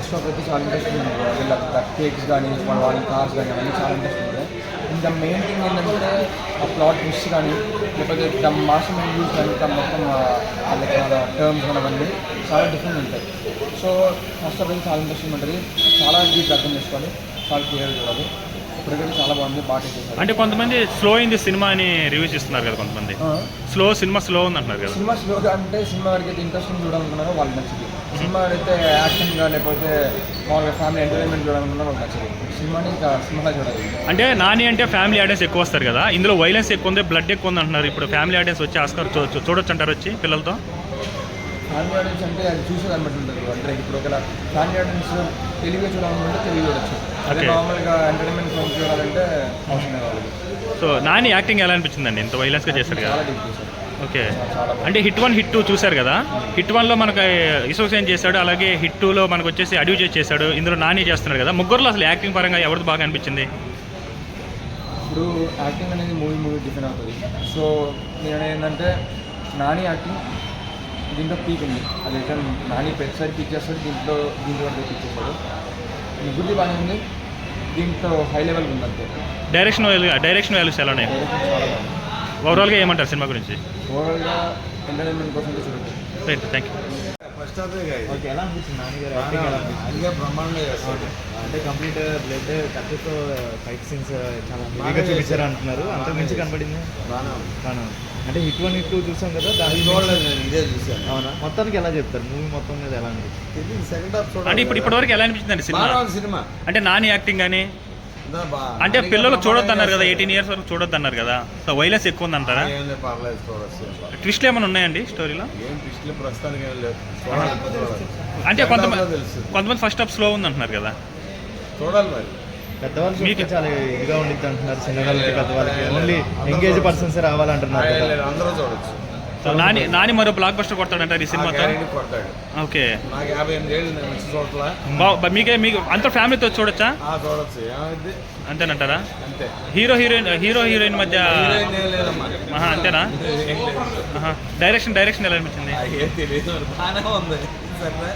First shop అయితే చాలా interesting ఉంది. వీళ్ళకి కేక్స్ కానీ వాళ్ళ కార్స్ కానీ అవన్నీ చాలా ఇంట్రెస్టింగ్ ఉంది. ఇంకా మెయిన్ థింగ్ ఏంటంటే ఆ ప్లాట్ ట్విస్ట్ కానీ లేకపోతే తమ మాస్టర్ మైండ్ యూస్ కానీ తమ మొత్తం టర్మ్స్ కానీ అవన్నీ చాలా డిఫరెంట్ ఉంటాయి. సో ఫస్ట్ ఆఫ్ ఆల్ చాలా ఇంట్రెస్టింగ్ ఉంటుంది. చాలా డీప్ అర్థం చేసుకోవాలి, చాలా క్లియర్ చూడాలి. ఇప్పటికైతే చాలా బాగుంది, బాగా చేశారు. అంటే కొంతమంది స్లో అయింది సినిమా అని రివ్యూస్ ఇస్తున్నారు కదా, కొంతమంది సినిమా స్లో ఉంది అంటున్నారు కదా. సినిమా స్లోగా అంటే సినిమా వారికి అయితే ఇంట్రెస్టింగ్ చూడాలనుకున్నారో వాళ్ళు నచ్చింది. సినిమా అయితే యాక్షన్గా లేకపోతే మామూలుగా ఫ్యామిలీ ఎంటర్టైన్మెంట్ చూడాలనుకున్నా వాళ్ళకి నచ్చింది. సినిమాని ఇంకా సినిమాగా చూడాలి. అంటే నాని అంటే ఫ్యామిలీ ఆడియన్స్ ఎక్కువ వస్తారు కదా, ఇందులో వైలెన్స్ ఎక్కువ ఉంది, బ్లడ్ ఎక్కువ ఉంది అంటున్నారు. ఇప్పుడు ఫ్యామిలీ ఆడియన్స్ వచ్చి ఆస్కార్ చూడొచ్చు అంటారు వచ్చి పిల్లలతో. ఫ్యామిలీ ఆడియన్స్ అంటే అది చూసేదాన్ని బట్టి ఉంటుంది. అంటే ఇప్పుడు ఒకవేళ ఫ్యామిలీ ఆడియన్స్ తెలుగుగా చూడాలనుకుంటే తెలుగు చూడొచ్చు. అదే నార్మల్గా ఎంటర్టైన్మెంట్ ఫిల్మ్ చూడాలంటే అవసరం లేదు వాళ్ళకి. సో నాని యాక్టింగ్ ఎలా అనిపించిందండి? ఇంత వైలెన్స్గా చేశారు కదా. చాలా డీప్ చేశారు. ఓకే. అంటే హిట్ 1 హిట్ 2 చూశారు కదా. హిట్ 1లో మనకు ఇసోసేన్ చేశాడు, అలాగే హిట్ 2లో మనకు వచ్చేసి అడ్యూజేట్ చేశాడు. ఇందులో నాని చేస్తున్నాడు కదా. ముగ్గురులో అసలు యాక్టింగ్ పరంగా ఎవరిది బాగా అనిపించింది? ఇప్పుడు యాక్టింగ్ అనేది మూవీ డిఫరెంట్ అవుతుంది. సో నేను ఏంటంటే నాని యాక్టింగ్ దీంట్లో పీక్ ఉంది. అదైతే నాని ప్రతిసారి పీక్ చేస్తాడు, దీంట్లో వరకు పీక్ చేస్తాడు. ముగ్గురిది బాగానే ఉంది, దీంట్లో హై లెవెల్ ఉంది అంతే. డైరెక్షన్ వాల్యూస్ ఎలా ఉన్నాయి? చాలా బాగుంది. ఓవరాల్గా ఏమంటారు సినిమా గురించి? ఓవరాల్గా ఎంటర్టైన్మెంట్ కోసం చూడండి. Right, thank you. First half okay. ఎలా అనిపించింది నాన్నగారు? నానిగా బ్రహ్మాండంగా చేస్తాడు. అంటే కంప్లీట్ బ్లడ్ కత్తితో ఫైట్ సీన్స్ చాలా బాగా చూపించారు అంటున్నారు. అంత మించి కనబడింది బాగా. అంటే హిట్ 1 హిట్ 2 చూసాం కదా, దాన్ని చూడలేదు, నేను ఇదే చూసాను. అవునా? మొత్తానికి ఎలా చెప్తారు మూవీ మొత్తం మీద ఎలా అనిపించింది? ఇది సెకండ్ హాఫ్ చూడాలి. అంటే ఇప్పటివరకు ఎలా అనిపించిందండి సినిమా అంటే నాని యాక్టింగ్ కానీ? అంటే పిల్లలు చూడొద్దు అన్నారు కదా, 18 years వరకు చూడొద్దు అన్నారు కదా. సో వైలెన్స్ ఎక్కువ ఉంది అంటారా? పర్లేదు, చూడొచ్చు. ట్విస్ట్లు ఏమైనా ఉన్నాయండి స్టోరీలో? ఏం ట్విస్ట్లు ప్రస్తుతానికి ఏం లేదు. అంటే కొంతమంది ఫస్ట్ హాఫ్ స్లో ఉంది అంటున్నారు కదా. చూడాలి మరి. పెద్దవాళ్ళు మీకు చాలా ఇదిగా ఉండిద్ది అంటున్నారు. చిన్నవాళ్ళకి పెద్దవాళ్ళకి ఓన్లీ ఎంగేజ్ పర్సన్స్ రావాలంటున్నారు. అందరూ చూడొచ్చు. నాని మరో బ్లాక్ బస్టర్ కొడతాడంటారు ఈ సినిమాతో. కొడతాడు. ఓకే. నాకు 55 ఏళ్ళు నేను చూడట్లా. మీకు అంత ఫ్యామిలీతో చూడొచ్చా? చూడొచ్చు. ఏమైంది అంతేనంటారా? అంతే. హీరో హీరోయిన్ మధ్య అంతేనా? డైరెక్షన్ ఎలా అనిపించింది? ఏం తెలియదు, బాగానే ఉంది. సరే